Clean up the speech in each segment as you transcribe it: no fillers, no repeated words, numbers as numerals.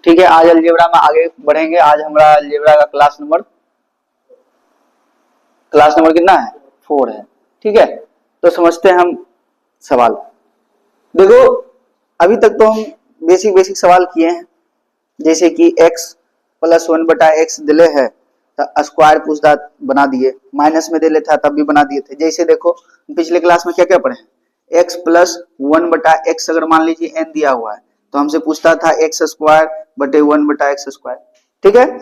ठीक है, आज अलजेब्रा में आगे बढ़ेंगे। आज हमारा अलजेब्रा का क्लास नंबर कितना है? 4 है। ठीक है, तो समझते हैं हम सवाल। देखो, अभी तक तो हम बेसिक सवाल किए हैं, जैसे कि x प्लस 1/x दिले है तो स्क्वायर पूछता बना दिए, माइनस में दे लेता तब भी बना दिए थे। जैसे देखो पिछले क्लास में क्या क्या पढ़े हैं, x प्लस 1/x अगर मान लीजिए n दिया हुआ है तो हमसे पूछता था x स्क्वायर बटे 1/x स्क्वायर। ठीक है,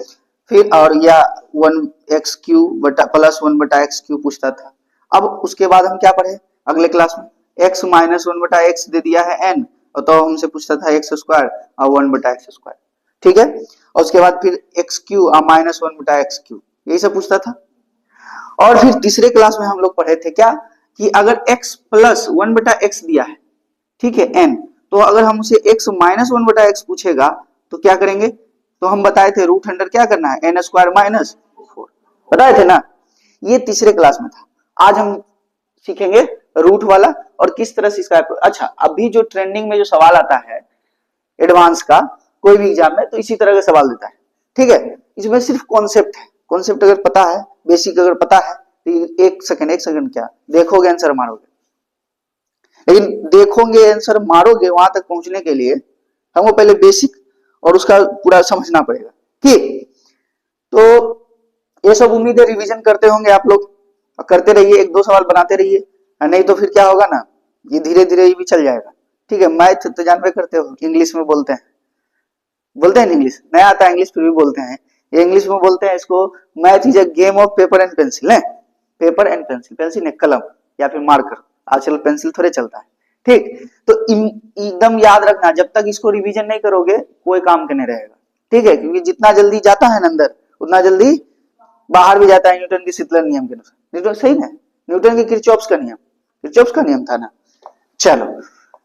फिर और या 1x क्यूब बटा प्लस 1/x क्यूब पूछता था। अब उसके बाद हम क्या पढ़े अगले क्लास में, x माइनस 1/x दे दिया है n, तो हमसे पूछता था x स्क्वायर और 1/x स्क्वायर। ठीक है, और उसके बाद फिर x क्यूब और माइनस 1/x क्यूब, यही सब पूछता था। और फिर तीसरे क्लास में हम लोग पढ़े थे क्या, कि अगर x प्लस 1/x दिया है, ठीक है n, तो अगर हम उसे x माइनस 1/x पूछेगा तो क्या करेंगे, तो हम बताए थे रूट अंडर क्या करना है, n स्क्वायर माइनस 4, बताए थे ना। ये तीसरे क्लास में था। आज हम सीखेंगे रूट वाला और किस तरह से इसका। अच्छा, अभी जो ट्रेंडिंग में जो सवाल आता है एडवांस का कोई भी एग्जाम में, तो इसी तरह का सवाल देता है। ठीक है, इसमें सिर्फ कॉन्सेप्ट है, कॉन्सेप्ट अगर पता है, बेसिक अगर पता है तो एक सेकंड क्या देखोगे आंसर मारोगे। लेकिन देखोगे आंसर मारोगे, वहां तक पहुंचने के लिए हमको पहले बेसिक और उसका पूरा समझना पड़ेगा। ठीक, तो ये सब उम्मीद है रिवीजन करते होंगे आप लोग, करते रहिए, एक दो सवाल बनाते रहिए, नहीं तो फिर क्या होगा ना, ये धीरे धीरे ये भी चल जाएगा। ठीक है, मैथ तो जानते करते हो, इंग्लिश में बोलते हैं इंग्लिश नहीं आता इंग्लिश फिर भी बोलते हैं, ये इंग्लिश में बोलते हैं इसको, math is a game of paper and pencil है। पेपर एंड पेंसिल, पेंसिल ने कलम या फिर मार्कर, आजकल पेंसिल थोड़े चलता है। ठीक, तो एकदम याद रखना, जब तक इसको रिवीजन नहीं करोगे कोई काम के नहीं रहेगा। ठीक है, क्योंकि जितना जल्दी जाता है ना अंदर उतना जल्दी बाहर भी जाता है, न्यूटन के शीतलन नियम के अनुसार। न्यूटन सही ना, न्यूटन के किरचॉफ्स का नियम था ना। चलो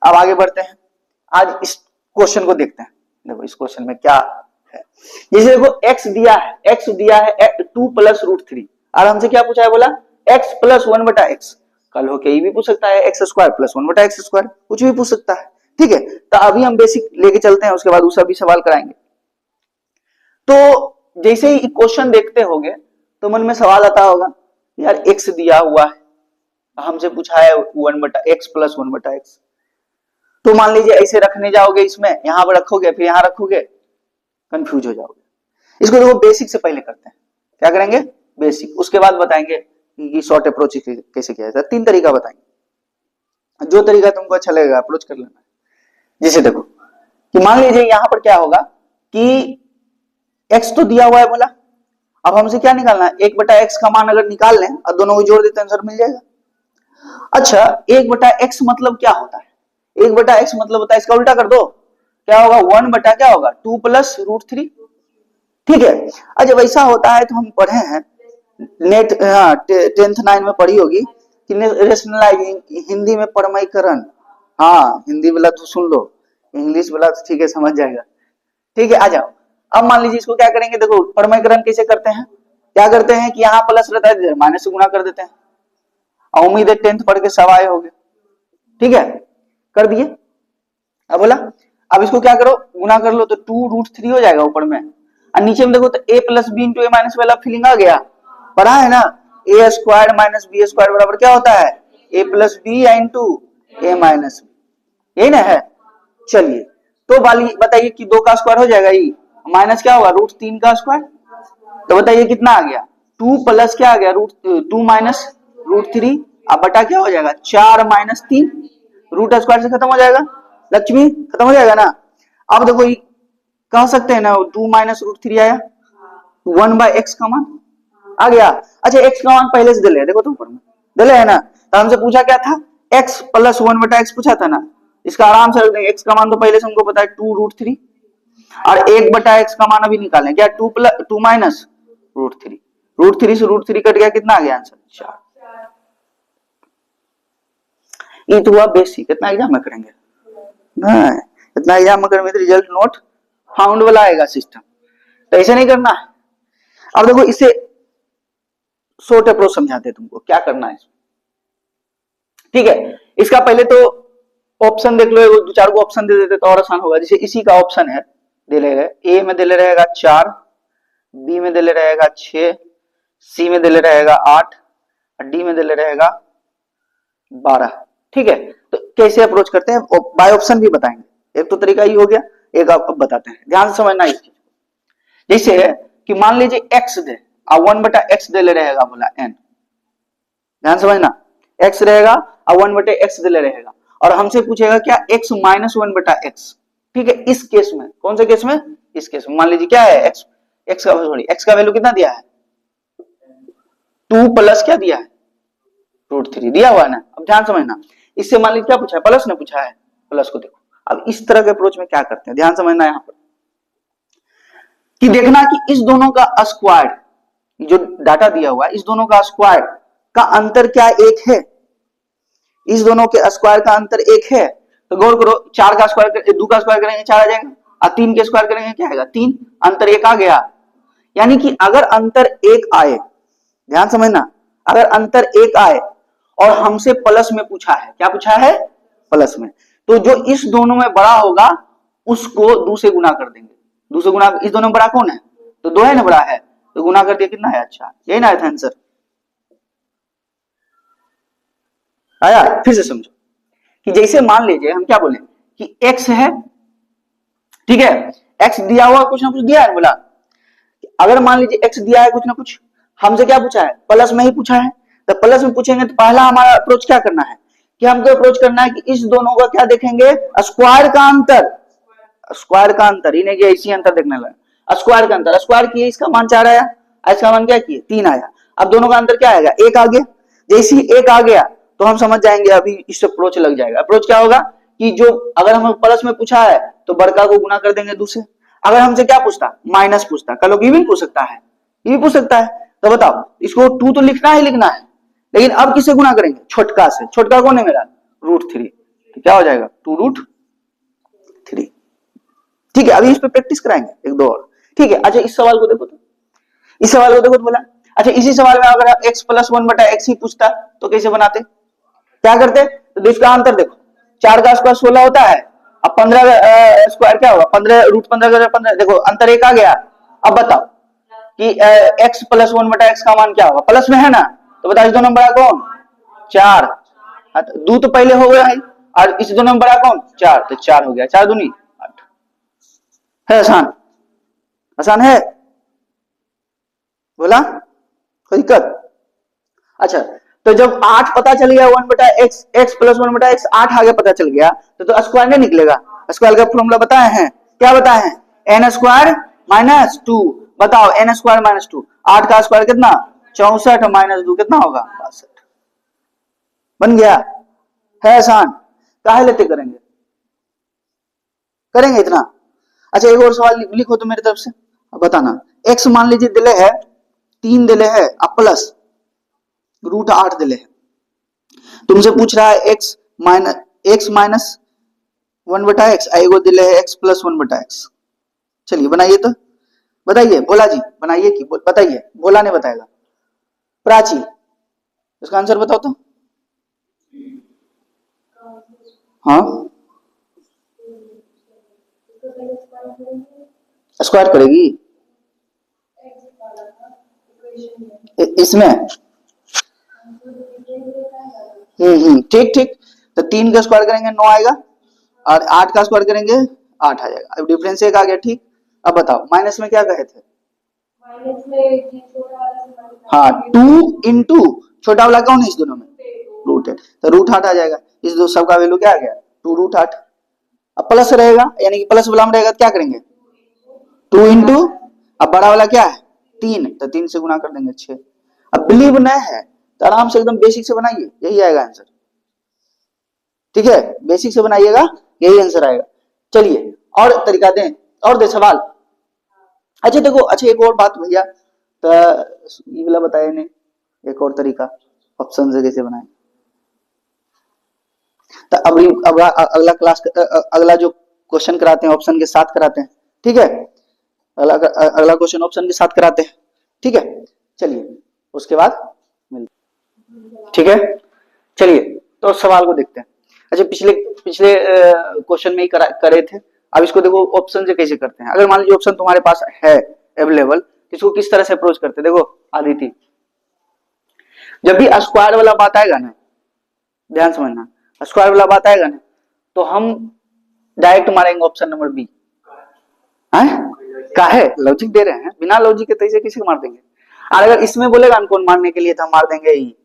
अब आगे बढ़ते हैं, आज इस क्वेश्चन को देखते हैं। देखो इस क्वेश्चन में क्या है, जैसे देखो x दिया है 2 प्लस रूट 3, और हमसे क्या पूछा है, बोला x प्लस 1/x। कल हो के ये भी पूछ सकता है x square plus 1/x square, कुछ भी पूछ सकता है। ठीक है, तो अभी हम बेसिक लेके चलते हैं, उसके बाद दूसरा भी सवाल कराएंगे। तो जैसे ही क्वेश्चन देखते होगे तो मन में सवाल आता होगा, यार x दिया हुआ है, हमसे पूछा है 1/x प्लस 1/x, तो मान लीजिए ऐसे रखने जाओगे, इसमें यहां पर रखोगे फिर यहां रखोगे, कंफ्यूज हो जाओगे। इसको देखो बेसिक से पहले करते हैं, क्या करेंगे बेसिक, उसके बाद बताएंगे कि शॉर्ट अप्रोच कैसे किया जाता है। 3 तरीका बताएंगे, जो तरीका तुमको अच्छा लगेगा अप्रोच कर लेना। जैसे देखो कि मान लीजिए यहां पर क्या होगा कि x तो दिया हुआ है बोला, अब हमसे क्या निकालना है, 1/x का मान अगर निकाल लें और दोनों को जोड़ देते हैं आंसर मिल जाएगा। अच्छा, 1/x मतलब क्या होता है, 1/x मतलब होता है, इसका उल्टा कर दो, क्या होगा 1 बटा क्या होगा 2 प्लस रूट 3। ठीक है, अच्छा जब ऐसा होता है तो हम पढ़े हैं नेट, हाँ 10th 9 में पढ़ी होगी कि रेशनलाइजिंग, हिंदी में परमयकरण। हाँ हिंदी वाला तो सुन लो, इंग्लिश वाला तो ठीक है समझ जाएगा। ठीक है, आ जाओ। अब मान लीजिए इसको क्या करेंगे, देखो परमयकरण कैसे करते हैं, क्या करते हैं कि यहाँ प्लस रहता है माइनस से गुणा कर देते हैं। उम्मीद है 10th पढ़ के सब आए होंगे। ठीक है, कर दिए। अब बोला अब इसको क्या करो, गुना कर लो तो 2√3 हो जाएगा ऊपर में, और नीचे में देखो तो a plus B into A minus वाला फीलिंग आ गया, पढ़ा है ना, A square minus B square बराबर क्या होता है, a plus B into A minus B, यही ना है। चलिए तो वाली बताइए कि 2 का स्क्वायर हो जाएगा, ये माइनस क्या होगा √3 का स्क्वायर, तो बताइए कितना आ गया, 2 प्लस क्या आ गया √2 माइनस √3, अब बटा क्या हो जाएगा 4 माइनस 3, रूट स्क्वायर से खत्म हो जाएगा, लक्ष्मी खत्म हो जाएगा ना। अब देखो कह सकते हैं ना 2 माइनस √3 आया, 1/x का मान आ गया। अच्छा x का मान पहले से दिले, देखो तो ऊपर में दिले है ना, तो हमसे पूछा क्या था, x प्लस 1/x पूछा था ना, इसका आराम से रख देंगे, x का मान तो पहले से हमको पता है 2√3, और 1/x का मान अभी निकालें, क्या 2 माइनस √3, √3 से √3 कट गया, कितना आ गया आंसर 4। ये तो हुआ बेसिक, इतना एग्जाम में करेंगे नहीं, इतना एग्जाम में करेंगे रिजल्ट नोट फाउंड वाला आएगा सिस्टम, तो ऐसे नहीं करना है। अब देखो इसे शॉर्ट अप्रोच समझाते हैं तुमको क्या करना है। ठीक है, इसका पहले तो ऑप्शन देख लो, 2-4 को ऑप्शन दे देते तो और आसान होगा। जैसे इसी का ऑप्शन है दिले गए, ए में दिले रहेगा 4, बी में दिले रहेगा 6, सी में दिले रहेगा 8 और डी में दिले रहेगा 12। ठीक है, तो कैसे अप्रोच करते हैं बाय ऑप्शन भी बताएंगे। एक तो तरीका ये हो गया, एक आप अब बताते हैं, ध्यान से समझना इस चीज को। जैसे कि मान लीजिए x दे और 1/x दिले रहेगा, बोला n, ध्यान समझना, x रहेगा और 1/x दिले रहेगा और हमसे पूछेगा क्या x माइनस 1/x। ठीक है, इस केस में, कौन से केस में, इस केस में मान लीजिए क्या है x का वैल्यू कितना दिया है 2 प्लस क्या दिया है √3 दिया हुआ है ना। अब ध्यान समझना, इससे मान लीजिए क्या पूछा है, प्लस ने पूछा है, प्लस को देखो। अब इस तरह के अप्रोच में क्या करते हैं, ध्यान समझना यहां पर कि देखना कि इस दोनों का स्क्वायर, जो डाटा दिया हुआ है इस दोनों का स्क्वायर का अंतर क्या एक है, इस दोनों के स्क्वायर का अंतर एक है। तो गौर करो, 4 का स्क्वायर 2 का स्क्वायर करेंगे 4 आ जाएगा और 3 के स्क्वायर करेंगे क्या आएगा 3, अंतर एक आ गया। यानी कि अगर अंतर एक आए, ध्यान समझना, अगर अंतर एक आए और हमसे प्लस में पूछा है, क्या पूछा है प्लस में, तो जो इस दोनों में बड़ा होगा उसको 2 से गुना कर देंगे। 2 से गुना, इस दोनों में बड़ा कौन है, तो 2 है ना बड़ा है, तो गुना कर दिया कितना है, अच्छा यही ना है आंसर। आया, फिर से समझो कि जैसे मान लीजिए हम क्या बोले कि x है, ठीक है, x दिया हुआ कुछ ना कुछ दिया है, बोला अगर मान लीजिए x दिया है कुछ ना कुछ, हमसे क्या पूछा है प्लस में ही पूछा है, तो प्लस में पूछेंगे तो पहला हमारा अप्रोच क्या करना है कि हमको अप्रोच करना है कि इस दोनों का क्या देखेंगे, स्क्वायर का अंतर, स्क्वायर का अंतर, इन्हें क्या इसी अंतर देखने लगा, स्क्वायर का अंतर, स्क्वायर किए इसका मान 4 आया, इसका मान क्या किए 3 आया। अब दोनों का अंतर क्या आएगा, एक आ गया। जैसे ही एक आ गया तो हम समझ जाएंगे अभी इस अप्रोच लग जाएगा। अप्रोच क्या होगा कि जो अगर हमें प्लस में पूछा है तो बड़का को गुना कर देंगे 2 से। अगर हमसे क्या पूछता, माइनस पूछता, कल लोग ये भी पूछ सकता है, ये भी पूछ सकता है, तो बताओ इसको 2 तो लिखना ही लिखना है, लेकिन अब किससे गुना करेंगे, छोटका से। छोटका कौन है मेरा √3, तो क्या हो जाएगा 2√3। ठीक है, अभी इस पे प्रैक्टिस कराएंगे एक दो और। ठीक है, अच्छा इस सवाल को देखो, तो इस सवाल को देखो तो बोला, अच्छा इसी सवाल में अगर x + 1/x ही पूछता तो कैसे बनाते, क्या करते, तो इसका अंतर देखो, 4 का स्क्वायर 16 होता है, अब 15 स्क्वायर क्या होगा 15, √15 का 15, देखो अंतर एक आ गया। अब बताओ कि x + 1/x का मान क्या होगा, प्लस में है ना, तो बताओ इस दोनों में बड़ा कौन 4, 2 तो पहले हो गया है और इस दोनों में बड़ा कौन 4, तो 4 हो गया, 4 दूनी 8 है। आसान, आसान है, बोला कोई दिक्कत। अच्छा, तो जब 8 पता चल गया 1/x, x + 1/x 8 आगे पता चल गया, तो स्क्वायर नहीं निकलेगा। स्क्वायर का फॉर्मूला बताए हैं, क्या बताए हैं, n² - 2। बताओ n² - 2, 8 का स्क्वायर कितना 64 - 2 कितना होगा 62, बन गया, है आसान, काहे लेते करेंगे, करेंगे इतना। अच्छा एक और सवाल लिखो तो मेरी तरफ से, बताना, x मान लीजिए दिले है 3 दिले है अब प्लस √8 दिले है, तुमसे पूछ रहा है x माइनस 1/x, एगो दिले है x + 1/x। चलिए बनाइए तो, बताइए, बोला जी बनाइए कि बताइए, बोला नहीं बताएगा, प्राची इसका आंसर बताओ तो। हाँ स्क्वायर करेगी इसमें, ठीक ठीक, तो 3 का स्क्वायर करेंगे 9 आएगा और 8 का स्क्वायर करेंगे 8 आ जाएगा। अब डिफरेंस एक आ गया, ठीक। अब बताओ माइनस में क्या कहे थे, माइनस में हाँ 2 इंटू छोटा वाला कौन है इस दोनों में √8, तो √8 आ जाएगा। इस दो सब का वैल्यू क्या आ गया 2√8। अब प्लस रहेगा, यानी कि प्लस वाला में रहेगा, क्या करेंगे 2 इंटू, अब बड़ा वाला क्या है 3, तो 3 से गुना कर देंगे 6। अब बिलीव नहीं है तो आराम से एकदम बेसिक से बनाइए, यही आएगा आंसर। ठीक है, बेसिक से बनाइएगा, यही आंसर आएगा। चलिए और तरीका दें, और दे सवाल। अच्छा देखो, अच्छा एक और बात भैया, तो ये वाला बताया नहीं, एक और तरीका ऑप्शन से कैसे बनाए। तो अब अगला क्लास, अगला जो क्वेश्चन कराते हैं ऑप्शन के साथ कराते हैं, ठीक है, अगला क्वेश्चन ऑप्शन के साथ कराते हैं, ठीक है। चलिए उसके बाद मिलते, ठीक है। चलिए तो सवाल को देखते हैं। अच्छा पिछले पिछले क्वेश्चन में ही करे थे, अब इसको देखो ऑप्शन से कैसे करते हैं। अगर मान लीजिए ऑप्शन तुम्हारे पास है अवेलेबल, तो इसको किस तरह से अप्रोच करते हैं। देखो आदिति, जब भी स्क्वायर वाला बात आएगा ना, ध्यान समझना, स्क्वायर वाला बात आएगा ना, तो हम डायरेक्ट मारेंगे ऑप्शन नंबर बी। काहे लॉजिक दे रहे हैं, बिना लॉजिक के तैसे किसी को मार देंगे। और अगर इसमें बोलेगा कौन मारने के लिए, तो हम मार देंगे ई।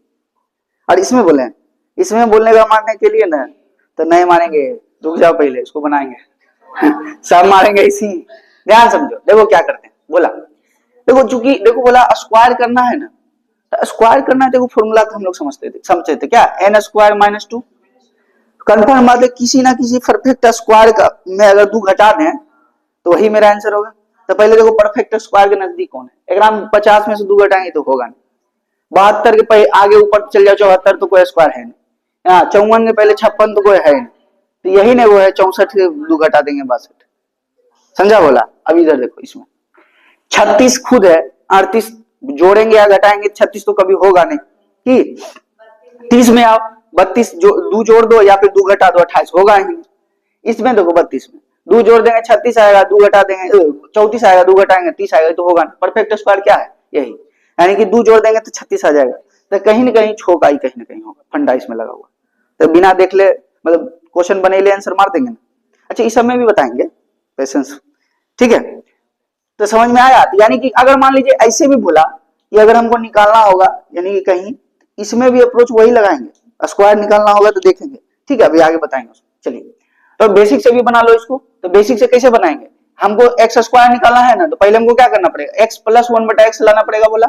और इसमें बोले, इसमें बोलने का मारने के लिए ना, तो नहीं मारेंगे, रुक जाओ पहले इसको बनाएंगे सब मारेंगे इसी। ध्यान समझो, देखो क्या करते हैं, बोला देखो, चूंकि देखो बोला स्क्वायर करना है ना, तो स्क्वायर करना है, देखो फॉर्मूला तो हम लोग समझते थे क्या, एन स्क्वायर माइनस 2। कंफर्म बात है, किसी ना किसी परफेक्ट स्क्वायर का में अगर 2 घटा दें तो वही मेरा आंसर होगा। तो पहले देखो परफेक्ट स्क्वायर के नजदीक कौन है, अगर हम 50 में से 2 घटाएंगे तो होगा नहीं। 72 के पहले आगे ऊपर चल जाओ 74 तो कोई स्क्वायर है नहीं, 54 के पहले 56 तो कोई है नहीं, तो यही नहीं वो है 64 के 2 घटा देंगे 62। समझा बोला। अब इधर देखो, इसमें 36 खुद है, 38 जोड़ेंगे या घटाएंगे 36 तो कभी होगा नहीं कि 30 में आओ 32 2 जोड़ दो या फिर 2 घटा दो 28 होगा ही। इसमें देखो 32 में 2 जोड़ देंगे 36 आएगा, 2 घटा देंगे 34 आएगा, 2 घटाएंगे 30 आएगा, तो होगा नहीं। परफेक्ट स्क्वायर क्या है, यही, यानी कि 2 जोड़ देंगे तो 36 आ जाएगा। तो कहीं ना कहीं छोका ही कहीं ना कहीं होगा, फंडा इसमें लगा हुआ। तो बिना देख ले मतलब क्वेश्चन बने ले आंसर मार देंगे ना। अच्छा इस सब में भी बताएंगे, पेशेंस, ठीक है। तो समझ में आया। यानी कि अगर मान लीजिए ऐसे भी बोला कि अगर हमको निकालना होगा, यानी कि कहीं इसमें भी अप्रोच वही लगाएंगे, स्क्वायर निकालना होगा तो देखेंगे, ठीक है, अभी आगे बताएंगे। चलिए तो बेसिक से भी बना लो इसको। तो बेसिक से कैसे बनाएंगे, हमको एक्स स्क्वायर निकालना है ना, तो पहले हमको क्या करना पड़ेगा, एक्स प्लस 1/x लाना पड़ेगा, बोला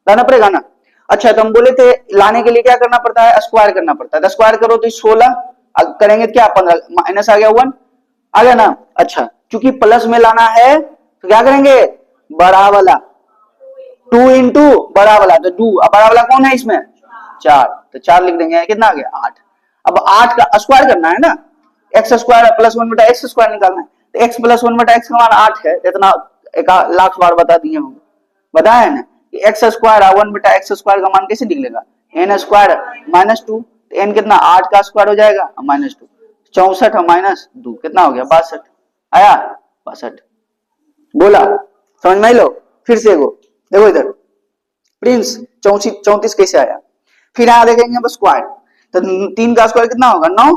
लाना पड़ेगा ना। अच्छा तो हम बोले थे लाने के लिए क्या करना पड़ता है, स्क्वायर करना पड़ता है। तो स्क्वायर करो तो 16 करेंगे क्या 15, माइनस आ गया 1 आ गया ना। अच्छा चूंकि प्लस में लाना है तो क्या करेंगे, बड़ा वाला 2 इंटू बड़ा वाला, तो 2, अब बड़ा वाला कौन है इसमें 4, तो 4 लिख देंगे, कितना आ गया 8। अब 8 का स्क्वायर करना है ना, x square plus 1/x square निकालना है, तो x प्लस 1/x का मान 8 है। इतना 1 लाख बार बता दिए होंगे, बताया है ना कि एक्स स्क्वायर 1/x स्क्वायर का मान कैसे निकलेगा, एन स्क्वायर माइनस 2, तो एन कितना 8 का स्क्वायर हो जाएगा माइनस 2, 64 माइनस 2 कितना हो गया 62, आया 62। बोला समझ में लो। फिर से देखो इधर प्रिंस 34 कैसे आया। फिर यहां देखेंगे बस स्क्वायर, तो 3 का स्क्वायर कितना होगा 9,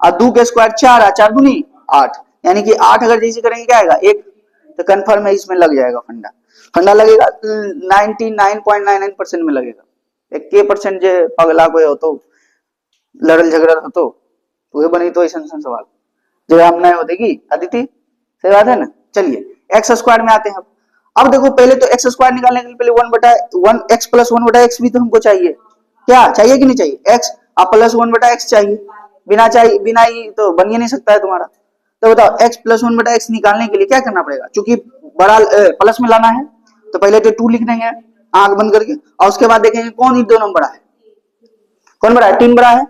और 2 के स्क्वायर 4 है, 4 दूनी 8, यानी कि 8 अगर जैसे करेंगे क्या आएगा 1, तो कंफर्म है इसमें लग जाएगा फंडा। फंडा लगेगा 99.99% में लगेगा। 1% जो पगला कोई हो तो लड़ल झगड़ा हो तो वही बनी तो ऐसा सवाल जो हम नहीं होते कि अदिति, सही बात है ना। चलिए एक्स स्क्वायर में आते हैं। अब देखो पहले तो एक्स स्क्वायर निकालने के लिए पहले 1/1 एक्स प्लस 1/x भी तो हमको चाहिए, क्या चाहिए कि नहीं चाहिए, एक्स अब प्लस 1/x चाहिए, बिना ही तो बन ही नहीं सकता है तुम्हारा। तो बताओ x प्लस 1/x निकालने के लिए क्या करना पड़ेगा, क्योंकि बड़ा प्लस में लाना है तो पहले तो 2 लिख देंगे आंख बंद करके, और उसके बाद देखेंगे कौन इन दोनों बड़ा है, कौन बड़ा है 3 बड़ा है,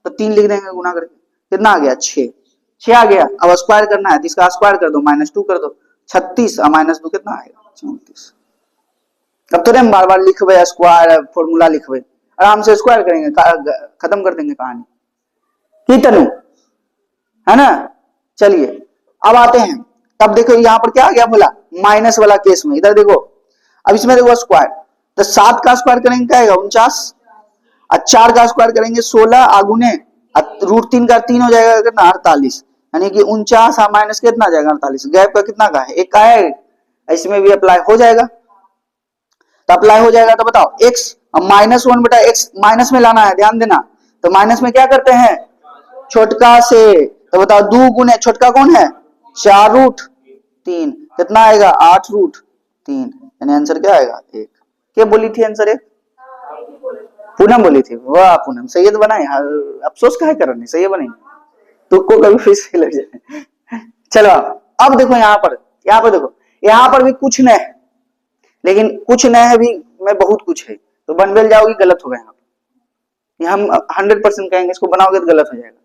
तो 3 लिख देंगे गुना करके, कितना आ गया 6 आ गया। अब स्क्वायर करना है तो इसका स्क्वायर कर दो -2 कर दो 36 और -2 कितना आएगा 34। अब तो हम बार बार लिखवे स्क्वायर फॉर्मूला लिखवे, आराम से स्क्वायर करेंगे खत्म कर देंगे कहानी की तनु, है ना। चलिए अब आते हैं, तब देखो यहां पर क्या आ गया बोला माइनस वाला केस में, इधर देखो अब इसमें देखो स्क्वायर, तो 7 का स्क्वायर करेंगे क्या आएगा 49, और 4 का स्क्वायर करेंगे 16 आगुने √3 का 3 हो जाएगा कितना 48, यानी कि 49 और माइनस कितना आ जाएगा 48, गैप का कितना का है 1 का है, इसमें भी अप्लाई हो जाएगा। तो अप्लाई हो जाएगा तो बताओ x -1/x माइनस में लाना है, ध्यान देना, तो माइनस में क्या करते हैं छोटका से, तो बताओ 2 गुने छोटका कौन है 4√3 कितना आएगा 8√3, यानी आंसर क्या आएगा 1। क्या बोली थी आंसर 1, पूनम बोली थी, वाह पूनम सही तो बनाई, अफसोस काहे कर रही, सही बनी तो को कभी फिर से लग जाए। चलो अब देखो यहाँ पर देखो यहाँ पर भी कुछ नहीं है, लेकिन कुछ नहीं है भी में बहुत कुछ है, तो बनबेल जाओगी गलत होगा यहाँ पर, हम 100% कहेंगे इसको बनाओगे तो गलत हो जाएगा,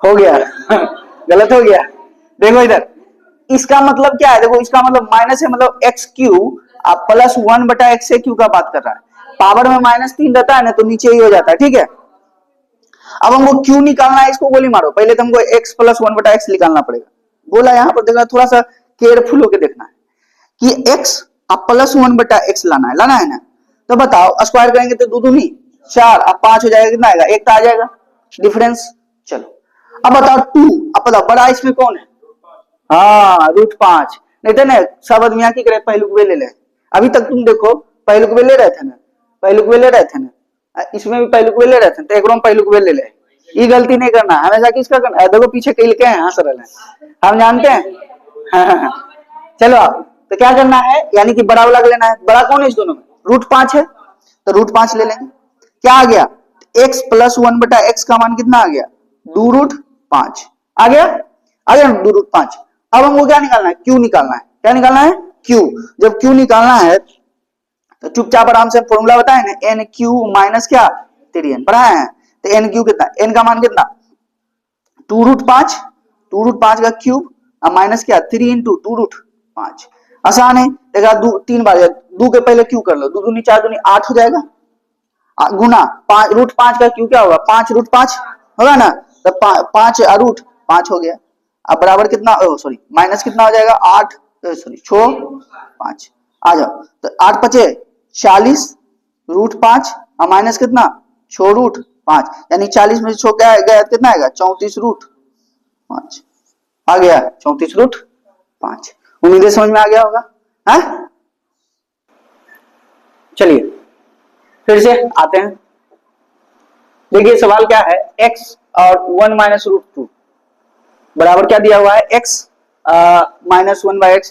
हो गया गलत हो गया। देखो इधर इसका मतलब क्या है, देखो इसका मतलब माइनस है, मतलब एक्स क्यू आप प्लस 1/x क्यू का बात कर रहा है, पावर में -3 रहता है ना तो नीचे ही हो जाता है, ठीक है। अब हमको क्यू निकालना है, इसको गोली मारो। पहले तो हमको x प्लस 1/x निकालना पड़ेगा। बोला यहाँ पर देखना, थोड़ा सा केयरफुल होकर देखना है कि x अब प्लस 1/x लाना है ना। तो बताओ स्क्वायर करेंगे तो दो दूनी 4, अब 5 हो जाएगा, कितना आएगा, 1 तो आ जाएगा डिफरेंस। चलो अब बताओ 2, अब बताओ बड़ा इसमें कौन है, हाँ √5। नहीं तो ना सब आदमी यहाँ की करे पहलुकवे ले ले। अभी तक तुम देखो पहलुकवे ले रहे थे ना, पहलुकवे ले रहे थे ना, इसमें भी पहलुकवे ले रहे थे, तो एक पहलुकवे ले ले। ये गलती नहीं करना, हमेशा किसका करना है, देखो पीछे कई लिखे हैं हंस रहे हैं, हम जानते हैं। हाँ। चलो आप तो क्या करना है, यानी कि बड़ा वाला लेना है। बड़ा कौन है इस दोनों में, √5 है, तो √5 ले लेंगे। क्या आ गया, x प्लस 1/x का मान कितना आ गया, 2√5 आ गया, आ गया 2√5। अब हमको क्या निकालना है, क्यू निकालना है। क्या निकालना है, क्यू। जब क्यू निकालना है तो चुपचाप आराम से फॉर्मूला बताए ना, एन क्यू माइनस क्या 3n पढ़ाए हैं। तो एन क्यू कितना, एन का मान कितना 2√5, 2√5 का क्यूब और माइनस क्या 3 इंटू 2√5। आसान है, देखा 3 बार, 2 के पहले क्यू कर लो, 2 दूनी 4 दूनी 8 हो जाएगा, गुना √5 का क्यू क्या होगा 5√5 होगा ना, तो 5 रूट 5 हो गया। अब बराबर कितना, सॉरी माइनस कितना हो जाएगा 8, सॉरी 6 5 आ जाओ। तो 8 5 40 √5 और माइनस कितना 6 √5, यानी 40 में से 6 क्या गया, कितना आएगा 34 √5 आ गया, 34 √5। उम्मीद है समझ में आ गया होगा, है? चलिए फिर से आते हैं। देखिए सवाल क्या है, x और 1 माइनस √2 बराबर क्या दिया हुआ है, x माइनस 1/x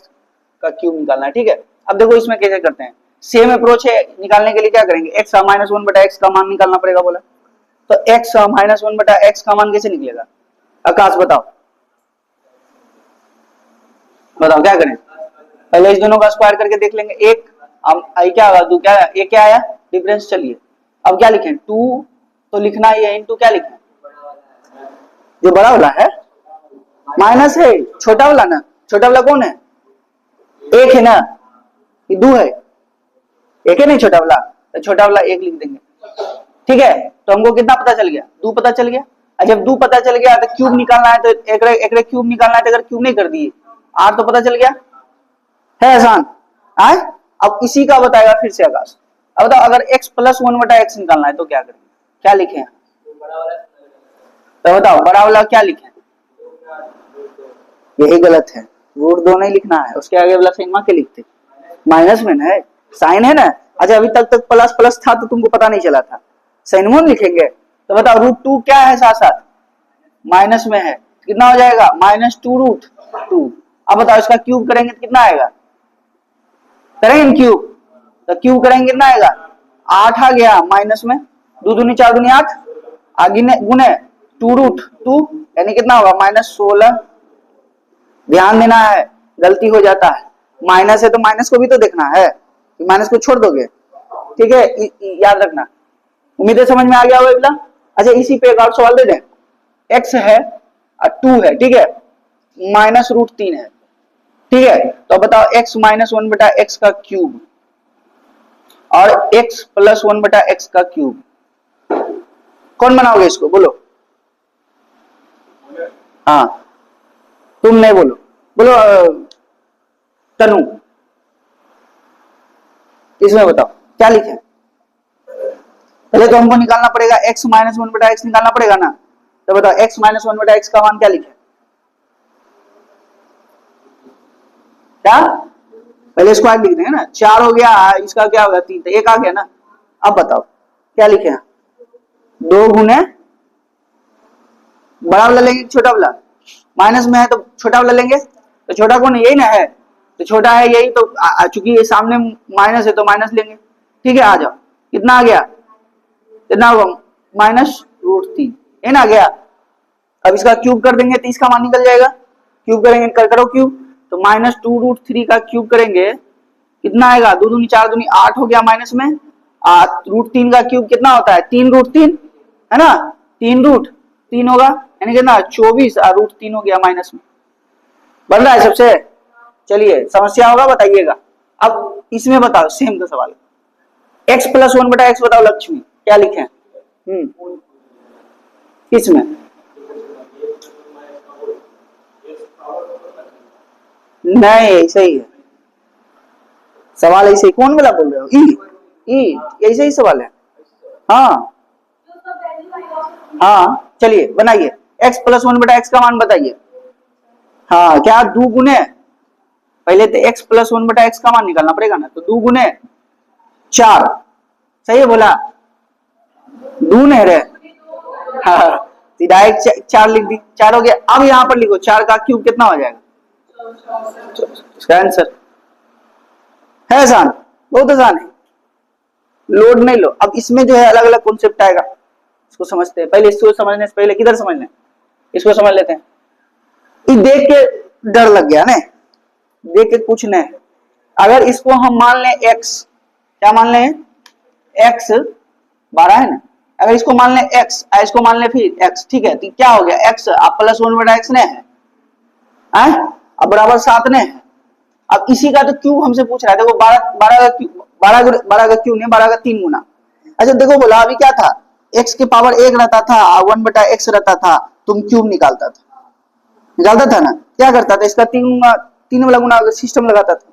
का क्यूब निकालना है। ठीक है, अब देखो इसमें कैसे करते हैं, सेम अप्रोच है। निकालने के लिए क्या करेंगे, x माइनस 1/x का मान निकालना पड़ेगा बोला, तो x माइनस 1/x का मान कैसे निकलेगा, आकाश बताओ बताओ क्या करें। पहले इस दोनों का स्क्वायर करके देख लेंगे, एक आई क्या होगा, दो क्या, एक क्या आया डिफरेंस। चलिए अब क्या लिखें, 2 तो लिखना ही है, इनटू क्या लिखें, जो बड़ा वाला है माइनस है, छोटा वाला ना, छोटा वाला कौन है, एक है ना, ये 2 है, एक है नहीं छोटा वाला, तो छोटा वाला 1 लिख देंगे। ठीक है, तो हमको कितना पता चल गया, 2 पता चल गया। जब 2 पता चल गया तो क्यूब निकालना है, तो एक क्यूब निकालना है, तो अगर क्यूब नहीं कर दिए 8 तो पता चल गया, है आसान। आए अब इसी का बताएगा फिर से आकाश। अब बताओ अगर x प्लस 1/x निकालना है तो क्या करेंगे, क्या लिखे हैं, तो बताओ बड़ा वाला क्या लिखे, यही गलत है, √2 नहीं लिखना है, उसके आगे वाला साइन के लिखते, माइनस में है साइन है ना। अच्छा अभी तक प्लस प्लस था तो तुमको पता नहीं चला था, साइन में लिखेंगे। तो बताओ √2 क्या है, साथ साथ माइनस में है, कितना हो जाएगा -2√2। अब बताओ इसका क्यूब करेंगे तो कितना आएगा, करेंगे क्यूब, तो क्यूब करेंगे कितना आएगा 8 आ गया, माइनस में 2 दूनी 4 दूनी 8, आगे गुने 2√2 यानी कितना होगा -16। ध्यान देना है, गलती हो जाता है, माइनस है तो माइनस को भी तो देखना है, माइनस को छोड़ दोगे। ठीक है, याद रखना। उम्मीद है समझ में आ गया होगा बेटा। अच्छा इसी पे एक और सवाल दे दें, x है और 2 है, ठीक है, -√3 है, ठीक है, तो बताओ x माइनस 1/x का क्यूब और x प्लस 1/x का क्यूब कौन बनाओगे इसको, बोलो। हाँ तुम नहीं बोलो, बोलो तनु, इसमें बताओ क्या लिखे। पहले तो हमको निकालना पड़ेगा x माइनस 1/x निकालना पड़ेगा ना, तो बताओ x माइनस 1/x का मान क्या लिखे, क्या, पहले स्क्वायर लिख देंगे ना, 4 हो गया, इसका क्या होगा 3, तो 1 आ गया ना। अब बताओ क्या लिखे हैं, 2 गुने बड़ा वाला लेंगे छोटा वाला, माइनस में है तो छोटा वाला लेंगे, तो छोटा कौन है, यही ना है, तो छोटा है यही, तो चूंकि ये सामने माइनस है तो माइनस लेंगे। ठीक है, आ जाओ कितना आ गया, कितना होगा -√3, है ना, आ गया। अब इसका क्यूब कर देंगे तो इसका मान निकल जाएगा, क्यूब करेंगे कर करो क्यूब, तो -2√3 का क्यूब करेंगे कितना आएगा, 2 दूनी 4 दूनी 8 हो गया, माइनस में √3 का क्यूब कितना होता है 3√3 है ना, 3√3 होगा, यानी कितना 24 और √3 हो गया माइनस में, बन रहा है सबसे। चलिए समस्या होगा बताइएगा। अब इसमें बताओ सेम का सवाल, x प्लस 1/x बताओ लक्ष्मी क्या लिखे, किसमें? नहीं ऐसे ही है सवाल, ऐसे ही। कौन वाला बोल रहे हो? ई ऐसे ही सवाल है। हाँ हाँ चलिए बनाइए। x प्लस वन बटा एक्स का मान बताइए। हाँ क्या दो गुने, पहले तो x प्लस वन बटा एक्स का मान निकालना पड़ेगा ना, तो दो गुने चार, सही है बोला? दो नहीं रहे, हाँ डायरेक्ट चार लिख दी, चार हो गया। अब यहाँ पर लिखो चार का क्यूब कितना हो जाएगा, इसका आंसर है आसान, बहुत आसान है, लोड नहीं लो। अब इसमें जो है अलग अलग कॉन्सेप्ट आएगा, इसको समझते हैं। पहले इसको समझने से पहले किधर समझ लें, इसको समझ लेते हैं। ये देख के डर लग गया ना, देख के कुछ नहीं। अगर इसको हम मान लें x, क्या मान लें, x 12 है ना, अगर इसको मान लें x, इसको मान लें फिर x, ठीक है, तो क्या हो गया x अब प्लस वन बटा एक्स ने है, अब बराबर 7 ने है। अब इसी का तो क्यूब हमसे पूछ रहा है, देखो 12 का क्यूब, 12 का क्यूब नहीं, 12 का 3 गुना। अच्छा देखो बोला अभी क्या था, x के पावर 1 रहता था, 1 बटा x रहता था, तुम क्यूब निकालता था ना, क्या करता था, इसका 3 वाला गुना सिस्टम लगाता था।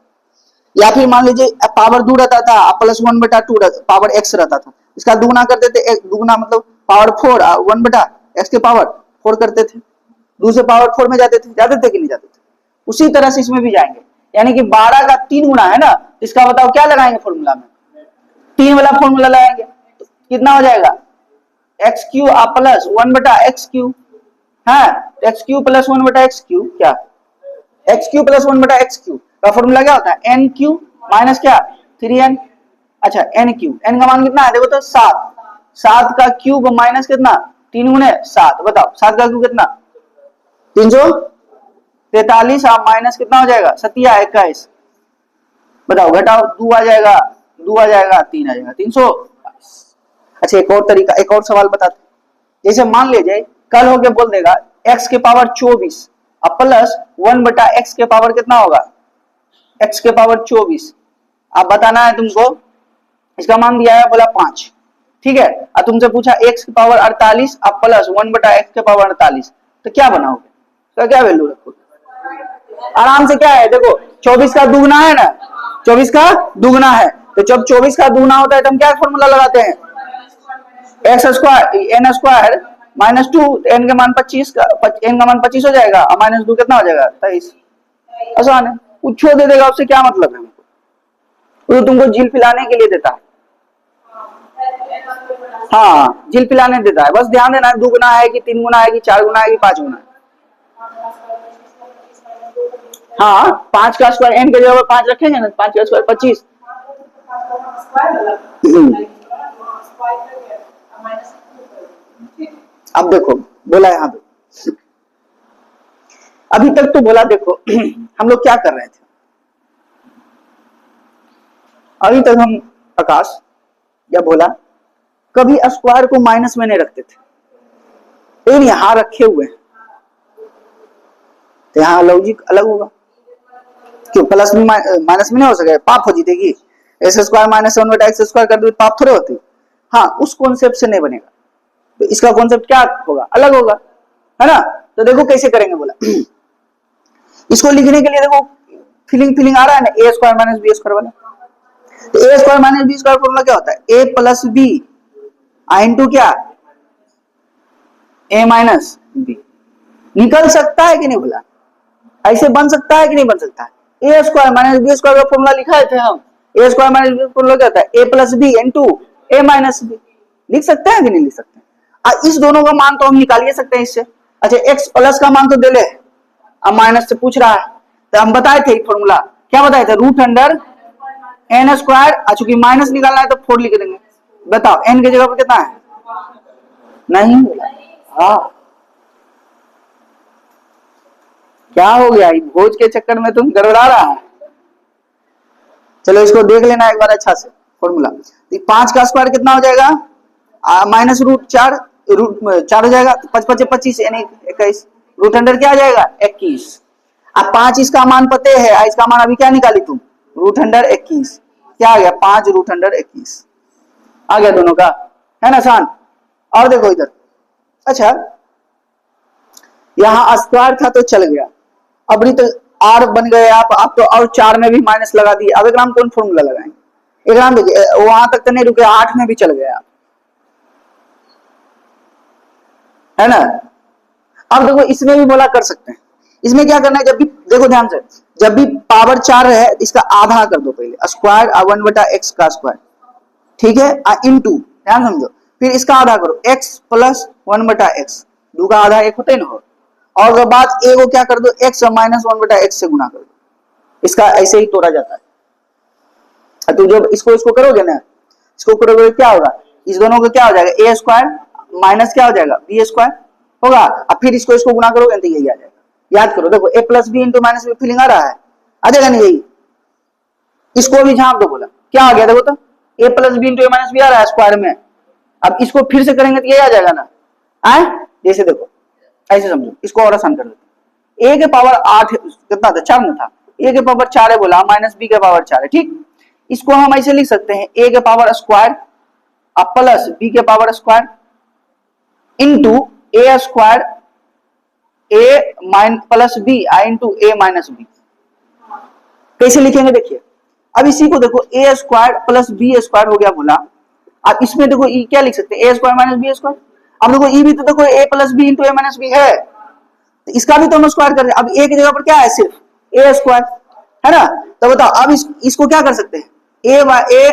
या फिर मान लीजिए पावर 2 रहता था, प्लस 1 बटा 2 पावर x रहता था, इसका दुगुना करते थे, दुगुना मतलब पावर 4, 1 बटा x के पावर 4 करते थे, 2 से पावर 4 में जाते थे कि नहीं जाते थे। उसी तरह से इसमें भी जाएंगे, यानी कि 12 का 3 गुना है ना, इसका बताओ क्या लगाएंगे फॉर्मूला में, 3 वाला फॉर्मूला लगाएंगे, तो कितना हो जाएगा एक्स क्यू प्लस 1 बटा एक्स क्यू, है एक्स क्यू प्लस 1 बटा एक्स क्यू, क्या एक्स क्यू प्लस 1 बटा एक्स क्यू का फॉर्मूला क्या होता है, एन क्यू माइनस क्या 3n। अच्छा एन क्यू, एन का मान कितना है देखो तो 7, 7 का क्यूब माइनस कितना 3 गुने 7, बताओ 7 का क्यूब कितना 343, आप माइनस कितना हो जाएगा 21, बताओ घटाओ 2 आ जाएगा, 2 आ जाएगा 3 आ जाएगा 300। अच्छा एक और तरीका, एक और सवाल बताते, जैसे मान लीजिए कल होके बोल देगा x के पावर 24 अब प्लस 1 बटा x के पावर कितना होगा, x के पावर 24, अब बताना है तुमको, इसका मान दिया है बोला 5, ठीक है, अब तुमसे पूछा x के पावर 48 अब प्लस 1 बटा x के पावर 48, तो क्या बनाओगे, तो क्या वैल्यू रखोगे, आराम से क्या है देखो 24 का दुगुना है ना, 24 का दुगुना है, तो जब 24 का दुगुना होता है तो हम क्या फॉर्मूला लगाते हैं, X square N square minus 2, N का मान 25 का, एन का मान 25 हो जाएगा और माइनस 2 कितना हो जाएगा 23। आसान है, कुछ दे देगा उससे क्या मतलब है हमको, वो तो तुमको झील पिलाने के लिए देता है, हाँ झील पिलाने देता है, बस ध्यान देना है 2 गुना है कि 3 गुना है कि 4 गुना है कि 5 गुना है। हाँ 5 का स्क्वायर एन के जगह 5 रखेंगे ना, 5 का स्क्वायर 25। अब देखो बोला यहाँ पे, अभी तक तो बोला देखो हम लोग क्या कर रहे थे, अभी तक हम आकाश या बोला कभी स्क्वायर को माइनस में नहीं रखते थे, लेकिन यहां रखे हुए हैं तो यहाँ लॉजिक अलग होगा, क्यों प्लस में माइनस में नहीं हो सके, पाप हो जीतेगी, एक्स स्क्वायर माइनस 1 बटा एक्स स्क्वायर कर दो पाप थोड़े होती, हाँ उस कॉन्सेप्ट से नहीं बनेगा, तो इसका कॉन्सेप्ट क्या होगा अलग होगा, है ना। तो देखो कैसे करेंगे बोला, इसको लिखने के लिए देखो फीलिंग आ रहा है ना, A square minus B square वाला, तो A square minus B square formula क्या होता है, ए प्लस बी इंटू क्या ए माइनस बी, निकल सकता है कि नहीं बोला, ऐसे बन सकता है कि नहीं बन सकता है, ए स्क्वायर माइनस बी स्क्वायर का फॉर्मूला लिखा थे हम, ए स्क्वायर माइनस बी फॉर्मूला क्या होता है, ए plus B into A minus B, लिख सकते हैं कि नहीं लिख सकते, इस दोनों का मान तो हम निकाल ही सकते हैं इससे। अच्छा एक्स प्लस का मान तो दे ले, अब माइनस से पूछ रहा है, तो हम बताए थे फॉर्मूला, क्या बताए थे, रूट अंडर एन स्क्वायर, चूंकि माइनस निकालना है तो 4 लिख देंगे, बताओ एन की जगह पर कितना है, नहीं बोला, हाँ क्या हो गया, भोज के चक्कर में तुम गड़बड़ा रहा है, चलो इसको देख लेना एक बार अच्छा से फॉर्मूला, 5 का स्क्वायर कितना हो जाएगा माइनस रूट 4, रूट 4 हो जाएगा, 5 5 25 यानी 21, रूट अंडर क्या आ जाएगा 21, अब 5 इसका मान पते है, इसका मान अभी क्या निकाली तुम रूट अंडर 21, क्या आ गया 5 रूट अंडर 21 आ गया दोनों का, है ना आसान। और देखो इधर अच्छा यहाँ स्क्वायर था तो चल गया, अब नहीं तो आर बन गए आप तो और 4 में भी माइनस लगा दिए। अब एक नाम कौन फॉर्मूला लगाएंगे, एक नाम देखिए वहां तक तो नहीं रुके, 8 में भी चल गया है ना। अब देखो इसमें भी बोला कर सकते हैं, इसमें क्या करना है, जब भी देखो ध्यान से, जब भी पावर 4 है इसका आधा कर दो पहले, स्क्वायर 1/x का स्क्वायर, ठीक है, इनटू, ध्यान समझो, फिर इसका आधा करो x प्लस 1/x, दो का आधा एक होता है ना, और बाद ए को क्या कर दो, x माइनस 1/x से गुना कर दो, इसका ऐसे ही तोड़ा जाता है। तो जब इसको करोगे ना, इसको करोगे क्या होगा, इस दोनों का क्या हो जाएगा, ए स्क्वायर माइनस क्या हो जाएगा, बी स्क्वायर होगा, अब फिर इसको गुना करोगे तो यही आ जाएगा। याद करो, देखो A plus B into minus B feeling आ रहा है, आ जाएगा नहीं यही, इसको भी झांप दो, बोला क्या आ गया, देखो तो ए plus B into A minus B आ रहा है स्क्वायर में, अब इसको फिर से करेंगे तो यही आ जाएगा ना, आए जैसे देखो ऐसे समझो, इसको और आसान कर देते, ए के पावर 8 कितना था, 4 में था, ए के पावर 4 है बोला, माइनस बी के पावर 4 है, ठीक, इसको हम ऐसे लिख सकते हैं, ए के पावर स्क्वायर प्लस बी के power square into A square A mine plus B into A minus B. कैसे लिखेंगे देखिए, अब इसी को देखो ए स्क्वायर प्लस बी स्क्वायर हो गया बोला, अब इसमें देखो ई क्या लिख सकते हैं, ए स्क्वायर माइनस बी स्क्वायर, अब देखो ई भी तो देखो A plus B into A minus B है, तो इसका भी तो हम स्क्वायर कर रहे हैं, अब ए की जगह पर क्या है, सिर्फ ए स्क्वायर है ना, तो बताओ अब इसको क्या कर सकते हैं, ए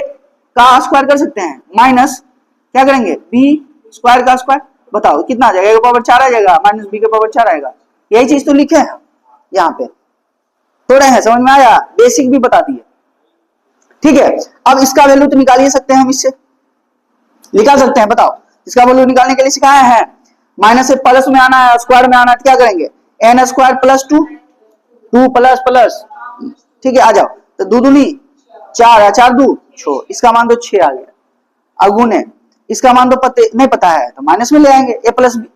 का स्क्वायर कर सकते हैं, माइनस क्या करेंगे, बी स्क्वायर का स्क्वायर, बताओ कितना आ जाएगा, ए के पावर 4 आ जाएगा माइनस बी के पावर 4 आएगा, यही चीज तो लिखे हैं यहाँ पे, थोड़े हैं समझ में आया, बेसिक भी बता दिए, ठीक है। अब इसका वैल्यू तो निकाल ही सकते हैं, हम इससे निकाल सकते हैं, बताओ इसका वैल्यू निकालने के लिए सिखाया है, माइनस से प्लस में आना है, स्क्वायर में आना है, क्या करेंगे, N square plus 2 plus plus, ठीक है, आ जाओ, तो 2 दूनी 4, 4 2 6, इसका मान तो 6 आ गया, अब गुने इसका मान तो नहीं पता है तो माइनस में ले आएंगे, ए प्लस बी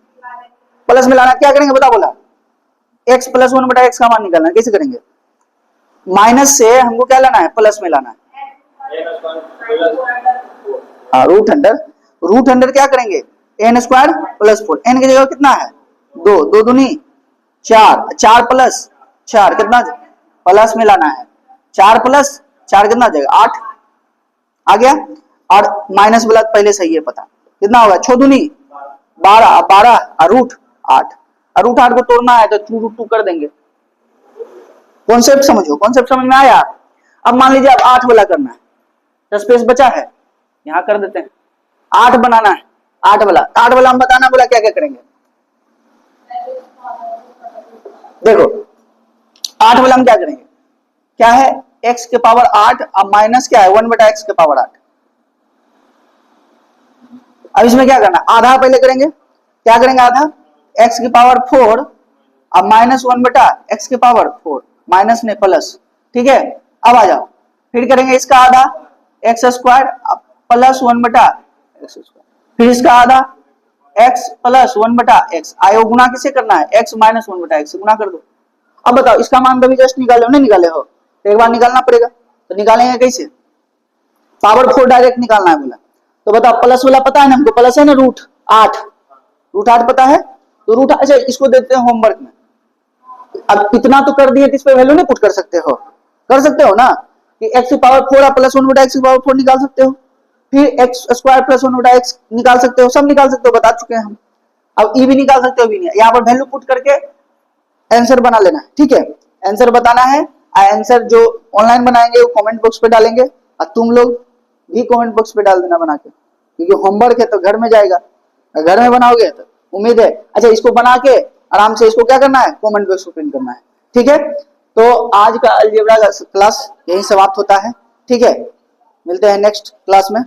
प्लस में लाना, क्या करेंगे बता, बोला x प्लस 1/x का मान निकालना, कैसे करेंगे, माइनस से हमको क्या लाना है, प्लस में लाना है, रूट अंडर क्या करेंगे, एन स्क्वायर प्लस 4, एन की जगह कितना है 2, 2 दूनी 4, 4 प्लस 4 कितना, प्लस में लाना है, 4 प्लस 4 कितना जाएगा 8 आ गया, और माइनस वाला पहले सही है पता, कितना होगा 6 दूनी 12, 12 और रूट 8, और रूट 8 को तोड़ना है तो 2√2 कर देंगे, कॉन्सेप्ट समझो, कॉन्सेप्ट समझ में आया। अब मान लीजिए अब 8 वाला करना है, तो स्पेस बचा है यहां कर देते हैं, 8 बनाना है, 8 वाला हम बताना, बोला क्या क्या करेंगे, देखो 8 वाला हम क्या करेंगे, क्या है x के पावर 8 अब माइनस क्या है 1/x के पावर 8, अब इसमें क्या करना, आधा पहले करेंगे, क्या करेंगे आधा, x की पावर 4 अब माइनस 1/x के पावर 4, माइनस ने प्लस, ठीक है, अब आ जाओ फिर करेंगे इसका आधा x square plus 1/x square, फिर इसका आधा x प्लस 1/x, आयो गुना किसे करना है, x माइनस 1/x से गुना कर दो। अब बताओ इसका मान कभी जस्ट निकाले हो, नहीं निकाले हो, तो एक बार निकालना पड़ेगा, तो निकालेंगे कैसे, पावर 4 डायरेक्ट निकालना है बोला, तो बताओ प्लस वाला पता है ना हमको, प्लस है ना रूट 8 पता है, तो रूट, अच्छा इसको देते हैं होमवर्क में, अब इतना तो कर दिए, इस पे वैल्यू नहीं पुट कर सकते हो ना, कि x की पावर 4 प्लस 1/x की पावर 4 निकाल सकते हो, फिर x स्क्वायर प्लस 1/x निकाल सकते हो, सब निकाल सकते हो, बता चुके हैं हम, अब e भी निकाल सकते हो, भी नहीं, यहाँ पर वैल्यू पुट करके आंसर बना लेना है, ठीक है, आंसर बताना है, आंसर जो ऑनलाइन बनाएंगे वो कमेंट बॉक्स पे डालेंगे, और तुम लोग भी कमेंट बॉक्स पे डाल देना बना के, क्योंकि होमवर्क है तो घर में जाएगा, घर में बनाओगे तो उम्मीद है, अच्छा इसको बना के आराम से इसको क्या करना है, कमेंट बॉक्स में पिन करना है, ठीक है। तो आज का अलजेब्रा का क्लास यही समाप्त होता है, ठीक है, मिलते हैं नेक्स्ट क्लास में।